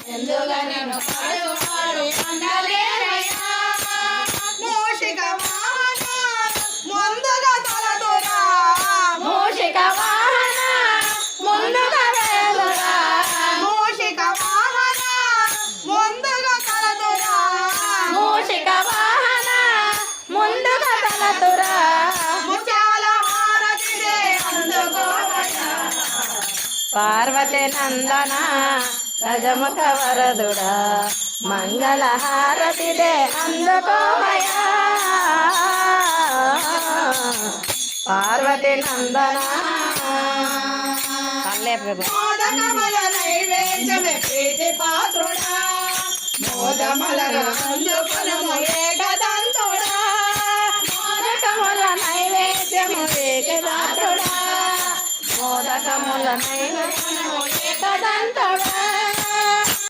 ఎందుగా నేను పాడు పాడు అందలేరయ్యా మూషిక వాహన ముందుగా తలదురా మూషిక వాహన ముందుగా వేలురా మూషిక వాహన ముందుగా తలదురా మూషిక వాహన ముందుగా తలదురా ముత్యాల హారతిదే అందుకోవయ్యా పార్వతి నందన గజముఖ వరదుడా మంగళ హారతిదే అందుకోవయ్యా పార్వతి నందన మోదకమల నైవేద్యమే ప్రీతి పాత్రుడా మోదమలగా అందుకొనుము ఏకదంతుడా మోదకముల నైవేద్యము ఏకదాత్రుడా మోదకముల నైవేద్యము ఏకదంతుడా